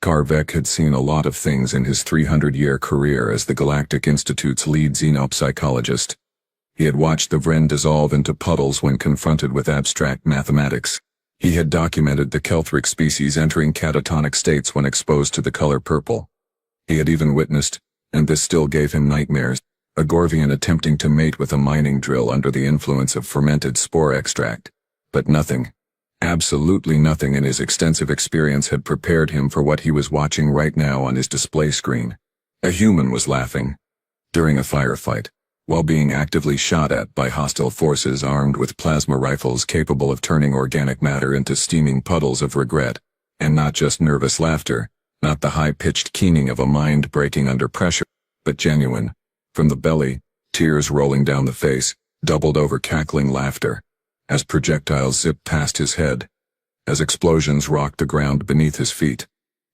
Karvek had seen a lot of things in his 300-year career as the Galactic Institute's lead xenopsychologist. He had watched the Vren dissolve into puddles when confronted with abstract mathematics. He had documented the Kelthric species entering catatonic states when exposed to the color purple. He had even witnessed, and this still gave him nightmares, a Gorvian attempting to mate with a mining drill under the influence of fermented spore extract. But nothing, absolutely nothing in his extensive experience had prepared him for what he was watching right now on his display screen. A human was laughing. During a firefight, while being actively shot at by hostile forces armed with plasma rifles capable of turning organic matter into steaming puddles of regret, and not just nervous laughter, not the high-pitched keening of a mind breaking under pressure, but genuine, from the belly, tears rolling down the face, doubled-over cackling laughter, as projectiles zipped past his head, as explosions rocked the ground beneath his feet,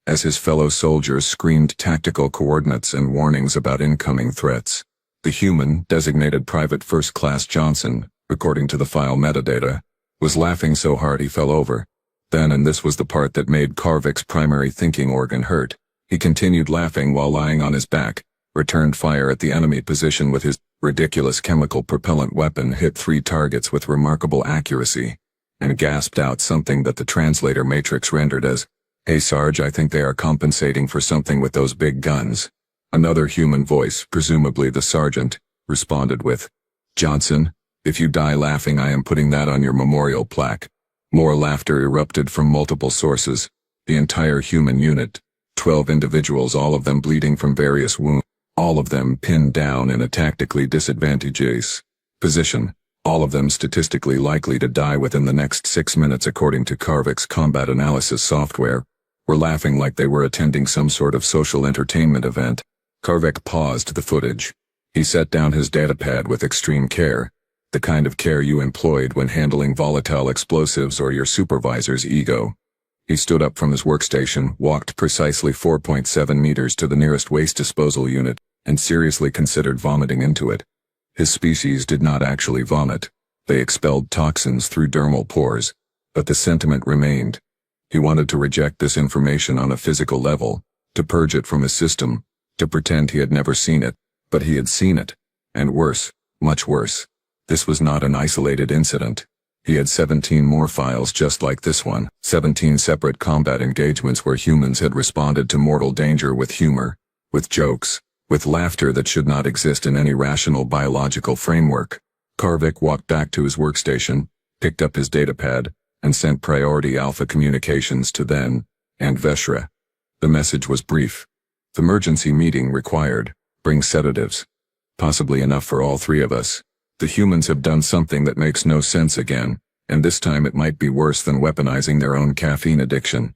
as his fellow soldiers screamed tactical coordinates and warnings about incoming threats. The human, designated Private First Class Johnson, according to the file metadata, was laughing so hard he fell over. Then, and this was the part that made Karvek's primary thinking organ hurt, he continued laughing while lying on his back, returned fire at the enemy position with his ridiculous chemical propellant weapon, hit 3 targets with remarkable accuracy, and gasped out something that the translator matrix rendered as, "Hey Sarge, I think they are compensating for something with those big guns." Another human voice, presumably the sergeant, responded with, "Johnson, if you die laughing, I am putting that on your memorial plaque." More laughter erupted from multiple sources. The entire human unit, 12 individuals, all of them bleeding from various wounds, all of them pinned down in a tactically disadvantageous position, all of them statistically likely to die within the next 6 minutes according to Karvek's combat analysis software, were laughing like they were attending some sort of social entertainment event. Karvek paused the footage. He set down his datapad with extreme care, the kind of care you employed when handling volatile explosives or your supervisor's ego. He stood up from his workstation, walked precisely 4.7 meters to the nearest waste disposal unit, and seriously considered vomiting into it. His species did not actually vomit. They expelled toxins through dermal pores, but the sentiment remained. He wanted to reject this information on a physical level, to purge it from his system, to pretend he had never seen it, but he had seen it, and worse, much worse. This was not an isolated incident. He had 17 more files just like this one, 17 separate combat engagements where humans had responded to mortal danger with humor, with jokes, with laughter that should not exist in any rational biological framework. Karvek walked back to his workstation, picked up his datapad, and sent Priority Alpha communications to Then and Veshra. The message was brief. The emergency meeting required, bring sedatives. Possibly enough for all 3 of us. The humans have done something that makes no sense again, and this time it might be worse than weaponizing their own caffeine addiction.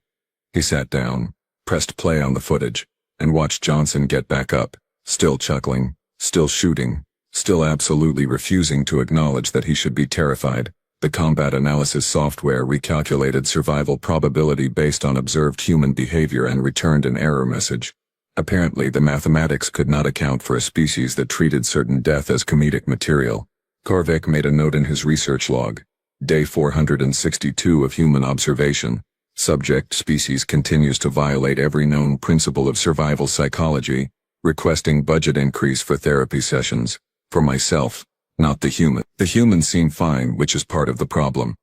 He sat down, pressed play on the footage, and watched Johnson get back up, still chuckling, still shooting, still absolutely refusing to acknowledge that he should be terrified. The combat analysis software recalculated survival probability based on observed human behavior and returned an error message. Apparently, the mathematics could not account for a species that treated certain death as comedic material. Karvek made a note in his research log. Day 462 of human observation. Subject species continues to violate every known principle of survival psychology, requesting budget increase for therapy sessions. For myself, not the human. The humans seem fine, which is part of the problem.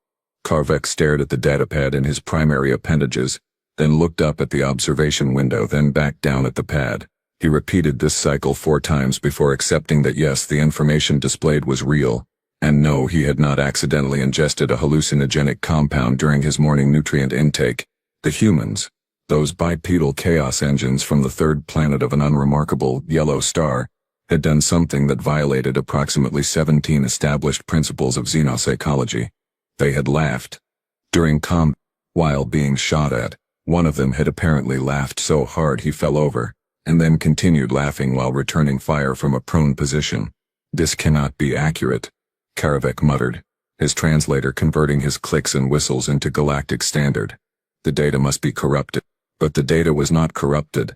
Karvek stared at the datapad in his primary appendages, then looked up at the observation window, then back down at the pad. He repeated this cycle 4 times before accepting that yes, the information displayed was real, and no, he had not accidentally ingested a hallucinogenic compound during his morning nutrient intake. The humans, those bipedal chaos engines from the 3rd planet of an unremarkable yellow star, had done something that violated approximately 17 established principles of xenopsychology. They had laughed. During combat, while being shot at, one of them had apparently laughed so hard he fell over, and then continued laughing while returning fire from a prone position. This cannot be accurate, Karvek muttered, his translator converting his clicks and whistles into galactic standard. The data must be corrupted. But the data was not corrupted.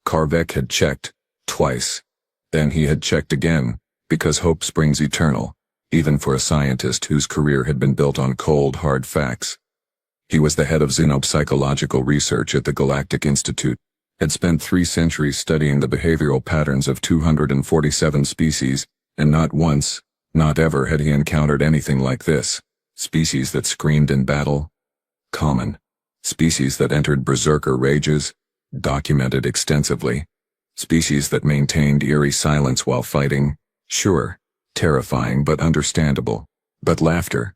Karvek had checked, twice. Then he had checked again, because hope springs eternal, even for a scientist whose career had been built on cold, hard facts. He was the head of xenopsychological research at the Galactic Institute, had spent 3 centuries studying the behavioral patterns of 247 species, and not once, not ever had he encountered anything like this. Species that screamed in battle? Common. Species that entered berserker rages? Documented extensively. Species that maintained eerie silence while fighting? Sure. Terrifying but understandable. But laughter?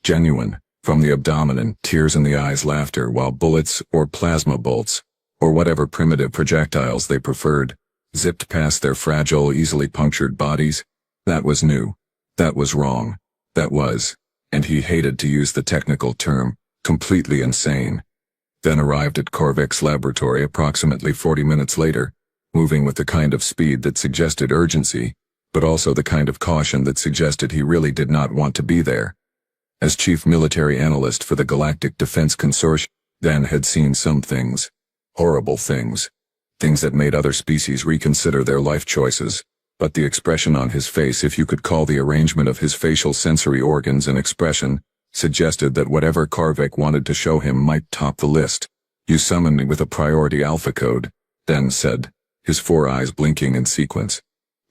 Genuine. From the abdomen, tears in the eyes laughter, while bullets or plasma bolts, or whatever primitive projectiles they preferred, zipped past their fragile, easily punctured bodies. That was new. That was wrong. That was, and he hated to use the technical term, completely insane. Then arrived at Korvik's laboratory approximately 40 minutes later, moving with the kind of speed that suggested urgency, but also the kind of caution that suggested he really did not want to be there. As chief military analyst for the Galactic Defense Consortium, Dan had seen some things. Horrible things. Things that made other species reconsider their life choices. But the expression on his face, if you could call the arrangement of his facial sensory organs an expression, suggested that whatever Korvik wanted to show him might top the list. "You summoned me with a priority alpha code," Dan said, his 4 eyes blinking in sequence.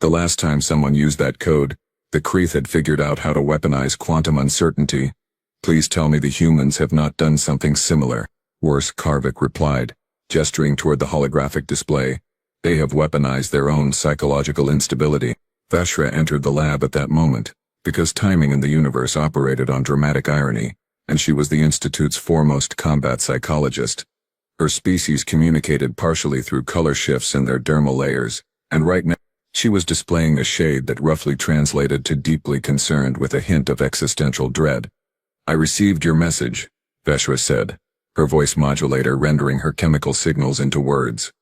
The last time someone used that code, the Kreeth had figured out how to weaponize quantum uncertainty. "Please tell me the humans have not done something similar." "Worse," Korvik replied, gesturing toward the holographic display. "They have weaponized their own psychological instability." Vashra entered the lab at that moment, because timing in the universe operated on dramatic irony, and she was the Institute's foremost combat psychologist. Her species communicated partially through color shifts in their dermal layers, and right now, she was displaying a shade that roughly translated to deeply concerned with a hint of existential dread. "I received your message," Veshra said, her voice modulator rendering her chemical signals into words.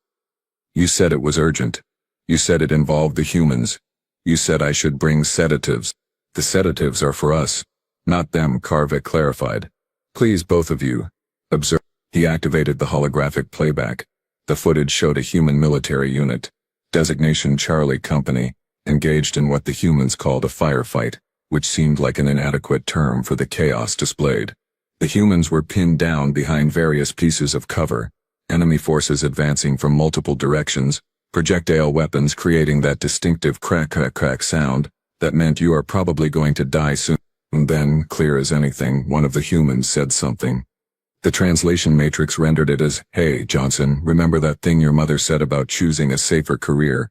"You said it was urgent. You said it involved the humans. You said I should bring sedatives. The sedatives are for us, not them," Korvik clarified. "Please, both of you, observe." He activated the holographic playback. The footage showed a human military unit, designation Charlie Company, engaged in what the humans called a firefight, which seemed like an inadequate term for the chaos displayed. The humans were pinned down behind various pieces of cover, enemy forces advancing from multiple directions, projectile weapons creating that distinctive crack-crack-crack sound that meant you are probably going to die soon. And then, clear as anything, one of the humans said something. The translation matrix rendered it as, "Hey, Johnson, remember that thing your mother said about choosing a safer career?"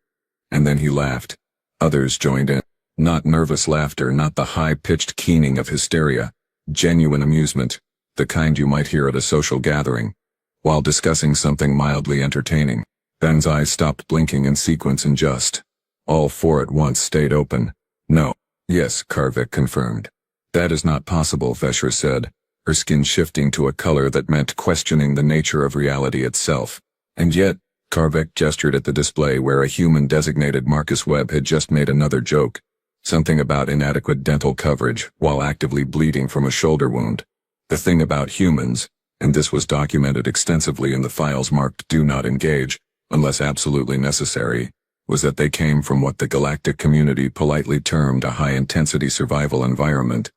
And then he laughed. Others joined in. Not nervous laughter, not the high-pitched keening of hysteria. Genuine amusement, the kind you might hear at a social gathering, while discussing something mildly entertaining. Ben's eyes stopped blinking in sequence and just. All 4 at once stayed open. "No." "Yes," Korvik confirmed. "That is not possible," Veshra said, her skin shifting to a color that meant questioning the nature of reality itself. "And yet," Korvik gestured at the display where a human-designated Marcus Webb had just made another joke. Something about inadequate dental coverage while actively bleeding from a shoulder wound. The thing about humans, and this was documented extensively in the files marked "Do Not Engage," unless absolutely necessary, was that they came from what the galactic community politely termed a high-intensity survival environment.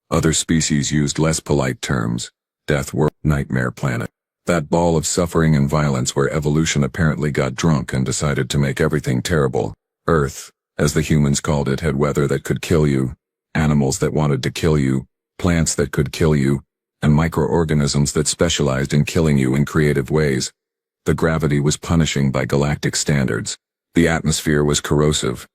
Other species used less polite terms. Death world, nightmare planet. That ball of suffering and violence where evolution apparently got drunk and decided to make everything terrible. Earth, as the humans called it, had weather that could kill you, animals that wanted to kill you, plants that could kill you, and microorganisms that specialized in killing you in creative ways. The gravity was punishing by galactic standards. The atmosphere was corrosive.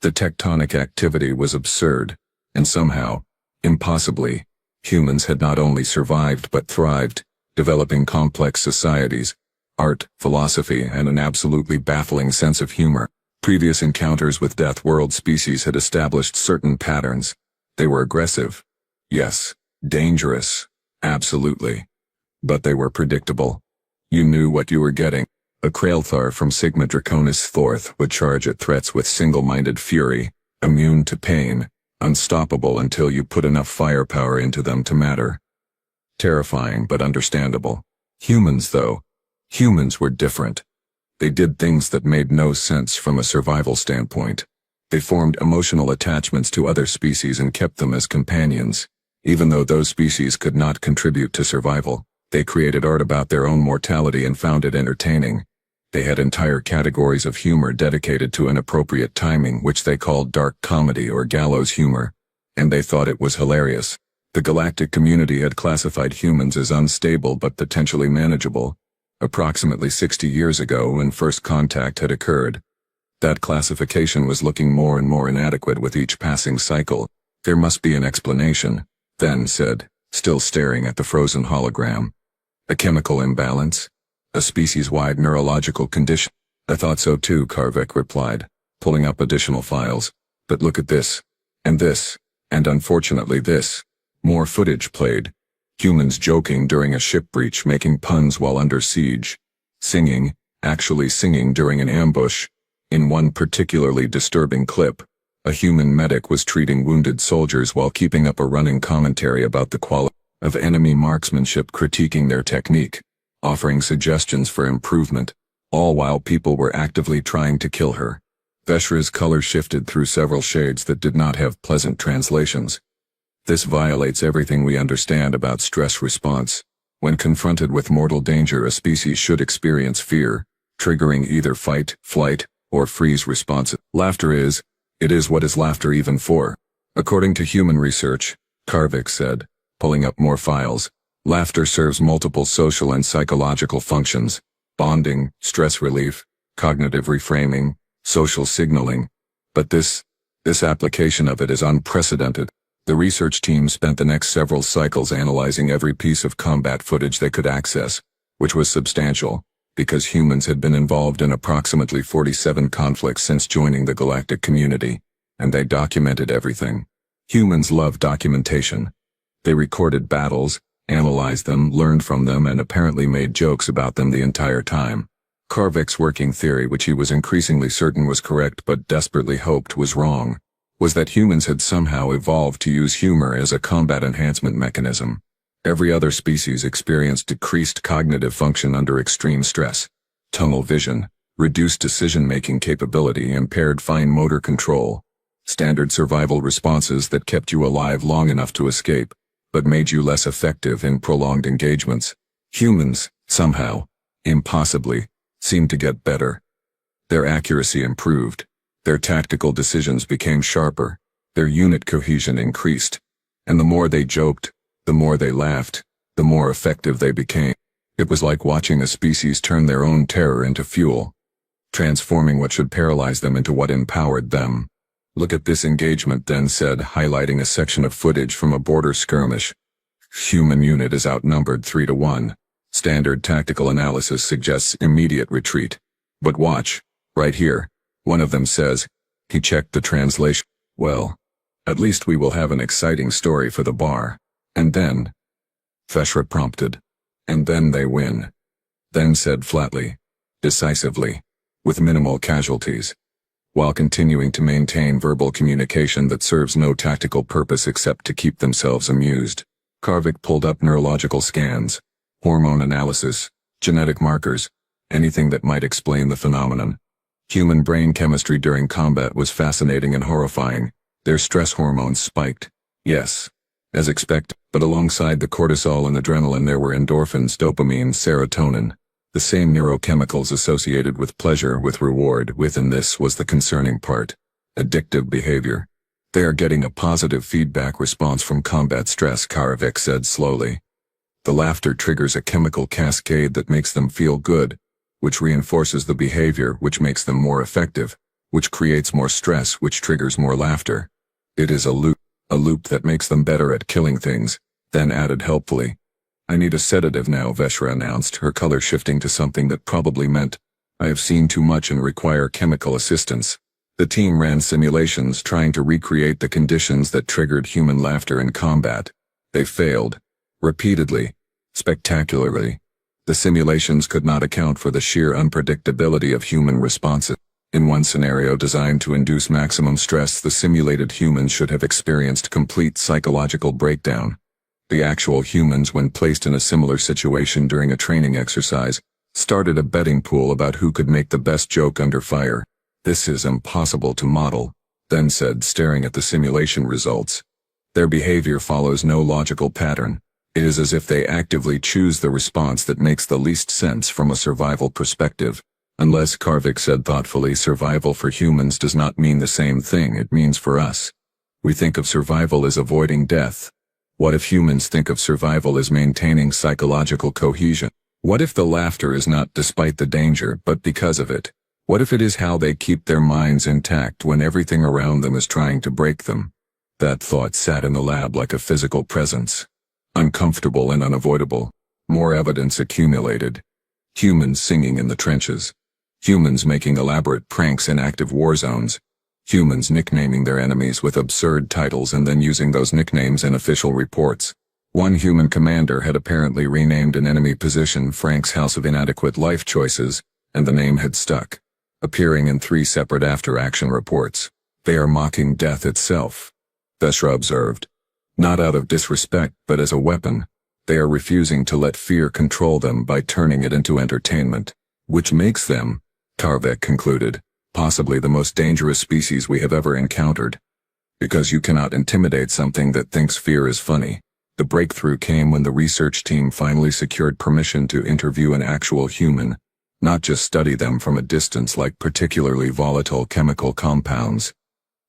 The tectonic activity was absurd, and somehow, impossibly, humans had not only survived but thrived, developing complex societies, art, philosophy, and an absolutely baffling sense of humor. Previous encounters with Death World species had established certain patterns. They were aggressive. Yes, dangerous. Absolutely. But they were predictable. You knew what you were getting. A Kraelthar from Sigma Draconis Thorth would charge at threats with single-minded fury, immune to pain, unstoppable until you put enough firepower into them to matter. Terrifying but understandable. Humans, though. Humans were different. They did things that made no sense from a survival standpoint. They formed emotional attachments to other species and kept them as companions, even though those species could not contribute to survival. They created art about their own mortality and found it entertaining. They had entire categories of humor dedicated to inappropriate timing, which they called dark comedy or gallows humor, and they thought it was hilarious. The galactic community had classified humans as unstable but potentially manageable, approximately 60 years ago when first contact had occurred. That classification was looking more and more inadequate with each passing cycle. There must be an explanation, then said, still staring at the frozen hologram. A chemical imbalance? A species-wide neurological condition? I thought so too, Karvik replied, pulling up additional files. But look at this. And unfortunately this. More footage played. Humans joking during a ship breach, making puns while under siege. Singing, actually singing during an ambush. In one particularly disturbing clip, a human medic was treating wounded soldiers while keeping up a running commentary about the quality of enemy marksmanship, critiquing their technique, offering suggestions for improvement, all while people were actively trying to kill her. Veshra's color shifted through several shades that did not have pleasant translations. This violates everything we understand about stress response. When confronted with mortal danger, a species should experience fear, triggering either fight, flight, or freeze responses. It is what is laughter even for? According to human research, Karvik said, pulling up more files, laughter serves multiple social and psychological functions: bonding, stress relief, cognitive reframing, social signaling. But this application of it is unprecedented. The research team spent the next several cycles analyzing every piece of combat footage they could access, which was substantial, because humans had been involved in approximately 47 conflicts since joining the galactic community, and they documented everything. Humans love documentation. They recorded battles, analyzed them, learned from them, and apparently made jokes about them the entire time. Karvik's working theory, which he was increasingly certain was correct but desperately hoped was wrong, was that humans had somehow evolved to use humor as a combat enhancement mechanism. Every other species experienced decreased cognitive function under extreme stress, tunnel vision, reduced decision-making capability, impaired fine motor control, standard survival responses that kept you alive long enough to escape, but made you less effective in prolonged engagements. Humans, somehow, impossibly, seemed to get better. Their accuracy improved. Their tactical decisions became sharper. Their unit cohesion increased. And the more they joked, the more they laughed, the more effective they became. It was like watching a species turn their own terror into fuel, transforming what should paralyze them into what empowered them. Look at this engagement, then said, highlighting a section of footage from a border skirmish. Human unit is outnumbered 3-1. Standard tactical analysis suggests immediate retreat. But watch, right here, one of them says. He checked the translation. Well, at least we will have an exciting story for the bar. And then, Veshra prompted. And then they win. Then said flatly, decisively, with minimal casualties, while continuing to maintain verbal communication that serves no tactical purpose except to keep themselves amused. Karvik pulled up neurological scans, hormone analysis, genetic markers, anything that might explain the phenomenon. Human brain chemistry during combat was fascinating and horrifying. Their stress hormones spiked. Yes, as expected, but alongside the cortisol and adrenaline there were endorphins, dopamine, serotonin, the same neurochemicals associated with pleasure, with reward. Within this was the concerning part. Addictive behavior. They are getting a positive feedback response from combat stress, Karvik said slowly. The laughter triggers a chemical cascade that makes them feel good, which reinforces the behavior, which makes them more effective, which creates more stress, which triggers more laughter. It is a loop that makes them better at killing things, then added helpfully. I need a sedative now, Veshra announced, her color shifting to something that probably meant, I have seen too much and require chemical assistance. The team ran simulations trying to recreate the conditions that triggered human laughter in combat. They failed. Repeatedly. Spectacularly. The simulations could not account for the sheer unpredictability of human responses. In one scenario designed to induce maximum stress, the simulated humans should have experienced complete psychological breakdown. The actual humans, when placed in a similar situation during a training exercise, started a betting pool about who could make the best joke under fire. This is impossible to model, then said, staring at the simulation results. Their behavior follows no logical pattern. It is as if they actively choose the response that makes the least sense from a survival perspective. Unless, Karvik said thoughtfully, survival for humans does not mean the same thing it means for us. We think of survival as avoiding death. What if humans think of survival as maintaining psychological cohesion? What if the laughter is not despite the danger, but because of it? What if it is how they keep their minds intact when everything around them is trying to break them? That thought sat in the lab like a physical presence. Uncomfortable and unavoidable. More evidence accumulated. Humans singing in the trenches. Humans making elaborate pranks in active war zones. Humans nicknaming their enemies with absurd titles and then using those nicknames in official reports. One human commander had apparently renamed an enemy position Frank's House of Inadequate Life Choices, and the name had stuck, appearing in 3 separate after-action reports. They are mocking death itself, Veshra observed. Not out of disrespect, but as a weapon. They are refusing to let fear control them by turning it into entertainment, which makes them, Karvik concluded, possibly the most dangerous species we have ever encountered. Because you cannot intimidate something that thinks fear is funny. The breakthrough came when the research team finally secured permission to interview an actual human, not just study them from a distance like particularly volatile chemical compounds.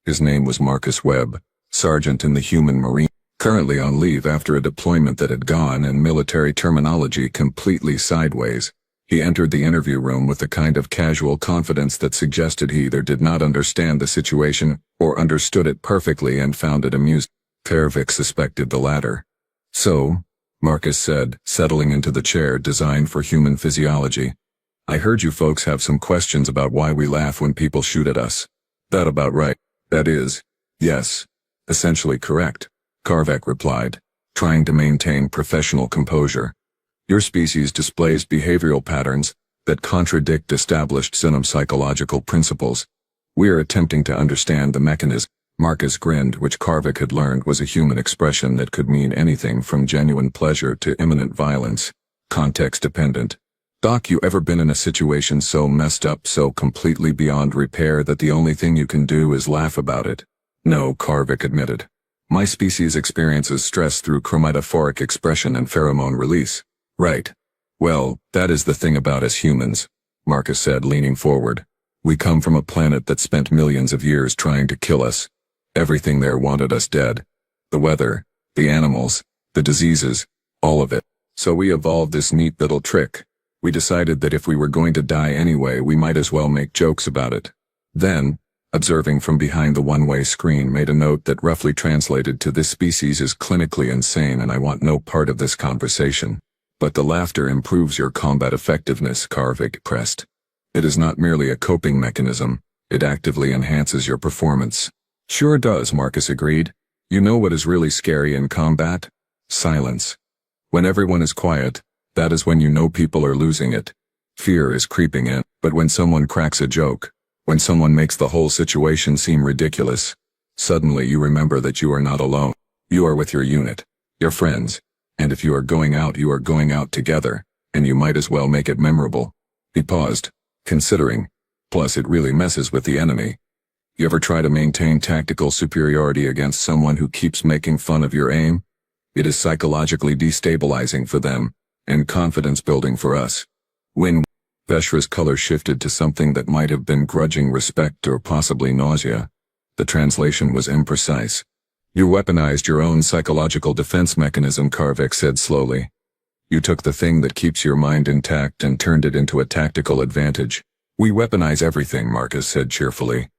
His name was Marcus Webb, sergeant in the Human Marine, currently on leave after a deployment that had gone, in military terminology, completely sideways. He entered the interview room with the kind of casual confidence that suggested he either did not understand the situation or understood it perfectly and found it amusing. Karvik suspected the latter. So, Marcus said, settling into the chair designed for human physiology, I heard you folks have some questions about why we laugh when people shoot at us. That about right? That is, yes. Essentially correct, Karvik replied, trying to maintain professional composure. Your species displays behavioral patterns that contradict established psychological principles. We are attempting to understand the mechanism. Marcus grinned, which Karvik had learned was a human expression that could mean anything from genuine pleasure to imminent violence. Context dependent. Doc, you ever been in a situation so messed up, so completely beyond repair that the only thing you can do is laugh about it? No, Karvik admitted. My species experiences stress through chromatophoric expression and pheromone release. Right. Well, that is the thing about us humans, Marcus said, leaning forward. We come from a planet that spent millions of years trying to kill us. Everything there wanted us dead. The weather, the animals, the diseases, all of it. So we evolved this neat little trick. We decided that if we were going to die anyway, we might as well make jokes about it. Then, observing from behind the one-way screen, made a note that roughly translated to, this species is clinically insane and I want no part of this conversation. But the laughter improves your combat effectiveness, Karvik pressed. It is not merely a coping mechanism, it actively enhances your performance. Sure does, Marcus agreed. You know what is really scary in combat? Silence. When everyone is quiet, that is when you know people are losing it. Fear is creeping in, but when someone cracks a joke, when someone makes the whole situation seem ridiculous, suddenly you remember that you are not alone. You are with your unit, your friends, and if you are going out together, and you might as well make it memorable. He paused, considering. Plus it really messes with the enemy. You ever try to maintain tactical superiority against someone who keeps making fun of your aim? It is psychologically destabilizing for them, and confidence building for us. When Veshra's color shifted to something that might have been grudging respect or possibly nausea. The translation was imprecise. You weaponized your own psychological defense mechanism, Karvik said slowly. You took the thing that keeps your mind intact and turned it into a tactical advantage. We weaponize everything, Marcus said cheerfully.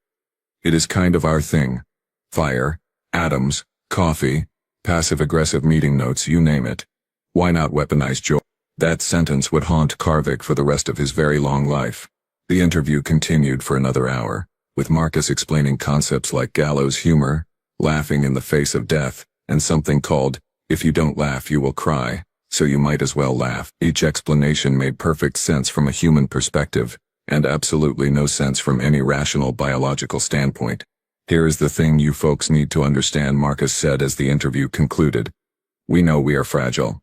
It is kind of our thing. Fire, atoms, coffee, passive-aggressive meeting notes, you name it. Why not weaponize joy? That sentence would haunt Karvik for the rest of his very long life. The interview continued for another hour, with Marcus explaining concepts like gallows humor, laughing in the face of death, and something called, if you don't laugh you will cry, so you might as well laugh. Each explanation made perfect sense from a human perspective, and absolutely no sense from any rational biological standpoint. Here is the thing you folks need to understand, Marcus said as the interview concluded. We know we are fragile.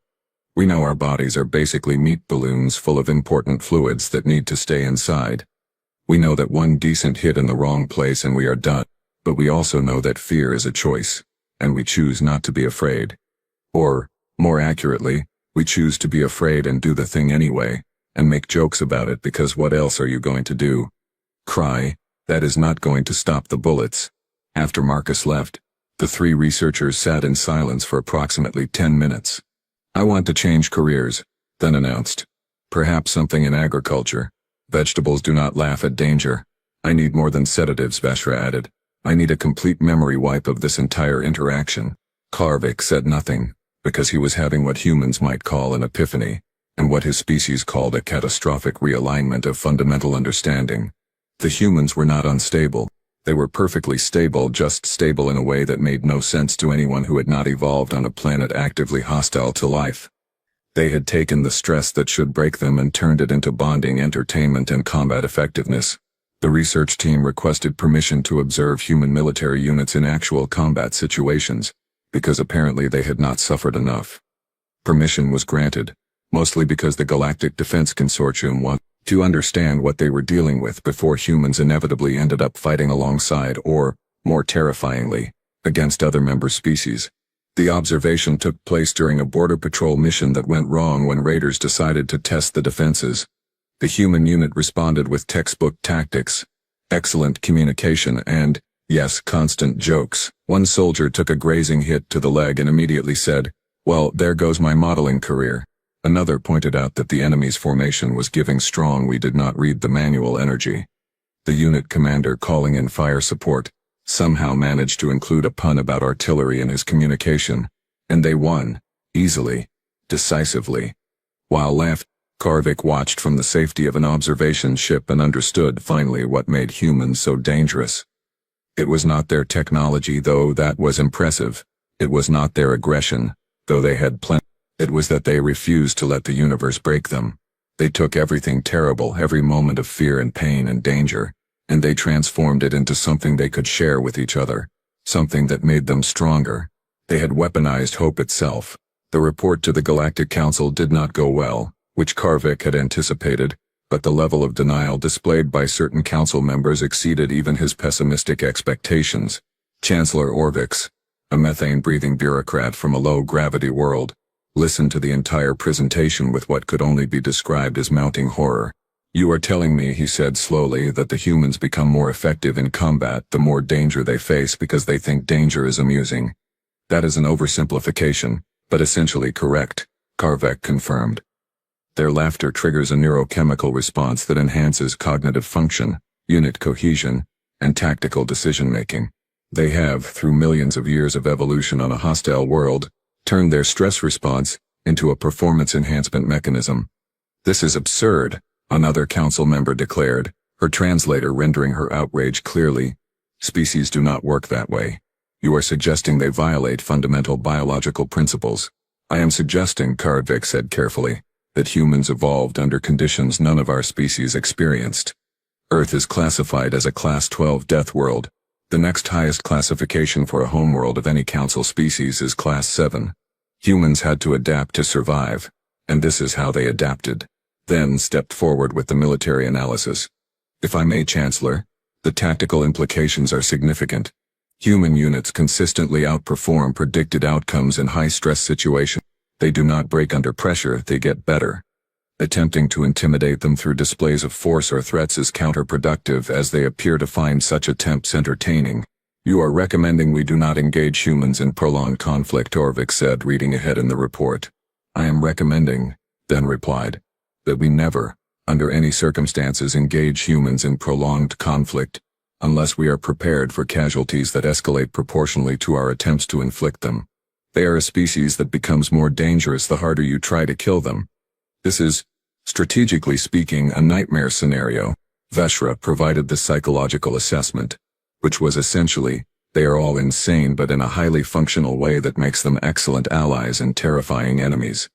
We know our bodies are basically meat balloons full of important fluids that need to stay inside. We know that one decent hit in the wrong place and we are done. But we also know that fear is a choice, and we choose not to be afraid. Or, More accurately, we choose to be afraid and do the thing anyway, and make jokes about it because what else are you going to do? Cry, that is not going to stop the bullets. After Marcus left, the three researchers sat in silence for approximately 10 minutes. I want to change careers, then announced. Perhaps something in agriculture. Vegetables do not laugh at danger. I need more than sedatives, Veshra added. I need a complete memory wipe of this entire interaction. Karvik said nothing, because he was having what humans might call an epiphany, and what his species called a catastrophic realignment of fundamental understanding. The humans were not unstable. They were perfectly stable, just stable in a way that made no sense to anyone who had not evolved on a planet actively hostile to life. They had taken the stress that should break them and turned it into bonding, entertainment, and combat effectiveness. The research team requested permission to observe human military units in actual combat situations, because apparently they had not suffered enough. Permission was granted, mostly because the Galactic Defense Consortium wanted to understand what they were dealing with before humans inevitably ended up fighting alongside or, more terrifyingly, against other member species. The observation took place during a border patrol mission that went wrong when raiders decided to test the defenses. The human unit responded with textbook tactics, excellent communication, and, yes, constant jokes. One soldier took a grazing hit to the leg and immediately said, "Well, there goes my modeling career." Another pointed out that the enemy's formation was giving strong "we did not read the manual" energy. The unit commander, calling in fire support, somehow managed to include a pun about artillery in his communication, and they won, easily, decisively. While left, Karvik watched from the safety of an observation ship and understood finally what made humans so dangerous. It was not their technology, though that was impressive. It was not their aggression, though they had plenty. It was that they refused to let the universe break them. They took everything terrible, every moment of fear and pain and danger, and they transformed it into something they could share with each other, something that made them stronger. They had weaponized hope itself. The report to the Galactic Council did not go well, which Karvik had anticipated, but the level of denial displayed by certain council members exceeded even his pessimistic expectations. Chancellor Orvix, a methane-breathing bureaucrat from a low-gravity world, listened to the entire presentation with what could only be described as mounting horror. "You are telling me," he said slowly, "that the humans become more effective in combat the more danger they face because they think danger is amusing." "That is an oversimplification, but essentially correct," Karvik confirmed. "Their laughter triggers a neurochemical response that enhances cognitive function, unit cohesion, and tactical decision-making. They have, through millions of years of evolution on a hostile world, turned their stress response into a performance enhancement mechanism." "This is absurd," another council member declared, her translator rendering her outrage clearly. "Species do not work that way. You are suggesting they violate fundamental biological principles." "I am suggesting," Karvik said carefully, "that humans evolved under conditions none of our species experienced. Earth is classified as a Class 12 death world. The next highest classification for a homeworld of any council species is Class 7. Humans had to adapt to survive, and this is how they adapted." Then stepped forward with the military analysis. "If I may, Chancellor, the tactical implications are significant. Human units consistently outperform predicted outcomes in high-stress situations. They do not break under pressure, they get better. Attempting to intimidate them through displays of force or threats is counterproductive, as they appear to find such attempts entertaining." "You are recommending we do not engage humans in prolonged conflict," Orvik said, reading ahead in the report. "I am recommending," then replied, "that we never, under any circumstances, engage humans in prolonged conflict, unless we are prepared for casualties that escalate proportionally to our attempts to inflict them. They are a species that becomes more dangerous the harder you try to kill them. This is, strategically speaking, a nightmare scenario." Veshra provided the psychological assessment, which was essentially, they are all insane but in a highly functional way that makes them excellent allies and terrifying enemies.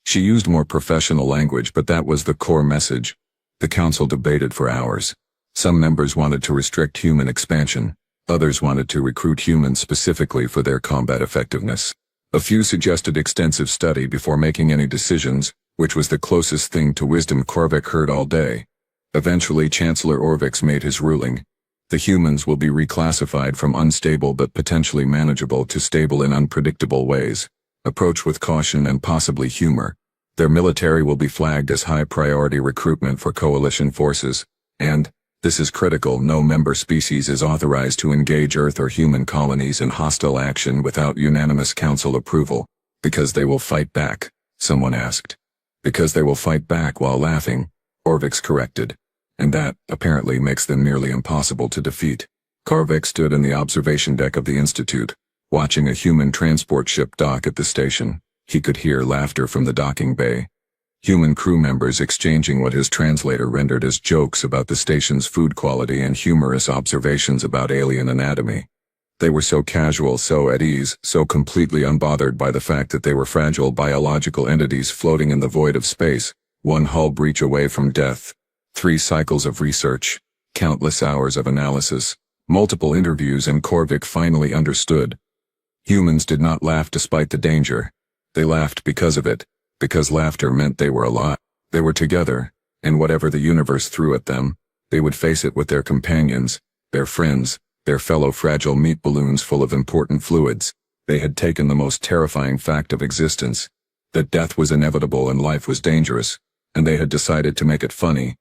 She used more professional language, but that was the core message. The council debated for hours. Some members wanted to restrict human expansion. Others wanted to recruit humans specifically for their combat effectiveness. A few suggested extensive study before making any decisions, which was the closest thing to wisdom Karvik heard all day. Eventually, Chancellor Orvix made his ruling. The humans will be reclassified from unstable but potentially manageable to stable in unpredictable ways. Approach with caution and possibly humor. Their military will be flagged as high-priority recruitment for coalition forces, and, this is critical, no member species is authorized to engage Earth or human colonies in hostile action without unanimous council approval, because they will fight back, someone asked. Because they will fight back while laughing, Orvix corrected. And that, apparently, makes them nearly impossible to defeat. Karvik stood in the observation deck of the Institute, watching a human transport ship dock at the station. He could hear laughter from the docking bay. Human crew members exchanging what his translator rendered as jokes about the station's food quality and humorous observations about alien anatomy. They were so casual, so at ease, so completely unbothered by the fact that they were fragile biological entities floating in the void of space, one hull breach away from death. 3 cycles of research, countless hours of analysis, multiple interviews, and Korvik finally understood. Humans did not laugh despite the danger. They laughed because of it, because laughter meant they were alive. They were together, and whatever the universe threw at them, they would face it with their companions, their friends, their fellow fragile meat balloons full of important fluids. They had taken the most terrifying fact of existence, that death was inevitable and life was dangerous, and they had decided to make it funny.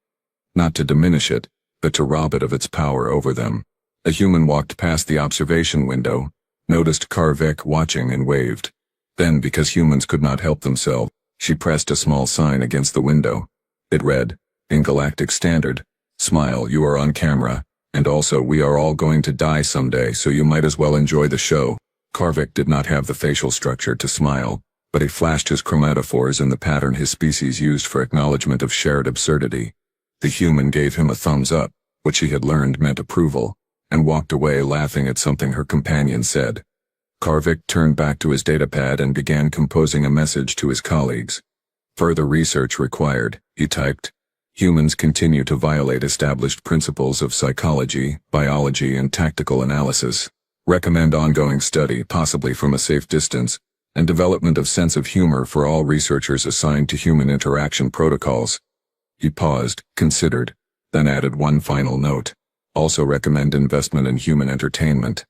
Not to diminish it, but to rob it of its power over them. A human walked past the observation window, noticed Karvik watching and waved. Then, because humans could not help themselves, she pressed a small sign against the window. It read, in Galactic Standard, "Smile, you are on camera, and also we are all going to die someday, so you might as well enjoy the show." Karvik did not have the facial structure to smile, but he flashed his chromatophores in the pattern his species used for acknowledgement of shared absurdity. The human gave him a thumbs up, which he had learned meant approval, and walked away laughing at something her companion said. Karvik turned back to his datapad and began composing a message to his colleagues. "Further research required," he typed. "Humans continue to violate established principles of psychology, biology, and tactical analysis. Recommend ongoing study, possibly from a safe distance, and development of sense of humor for all researchers assigned to human interaction protocols." He paused, considered, then added one final note. "Also recommend investment in human entertainment.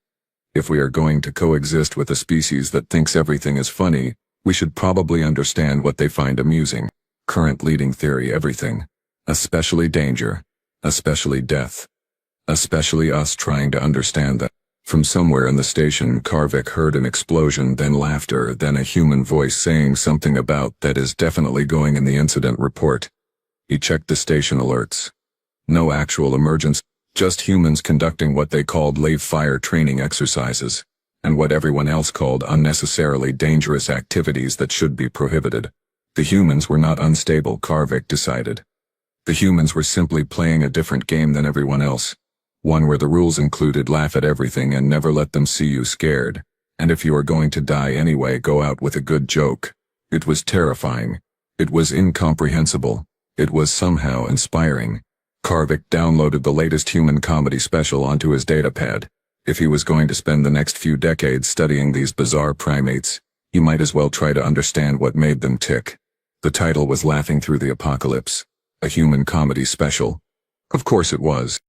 If we are going to coexist with a species that thinks everything is funny, we should probably understand what they find amusing. Current leading theory: everything. Especially danger. Especially death. Especially us trying to understand that." From somewhere in the station, Karvik heard an explosion, then laughter, then a human voice saying something about "that is definitely going in the incident report." He checked the station alerts. No actual emergence, just humans conducting what they called live fire training exercises, and what everyone else called unnecessarily dangerous activities that should be prohibited. The humans were not unstable, Karvik decided. The humans were simply playing a different game than everyone else. One where the rules included laugh at everything and never let them see you scared, and if you are going to die anyway, go out with a good joke. It was terrifying. It was incomprehensible. It was somehow inspiring. Karvik downloaded the latest human comedy special onto his datapad. If he was going to spend the next few decades studying these bizarre primates, he might as well try to understand what made them tick. The title was Laughing Through the Apocalypse, a human comedy special. Of course it was.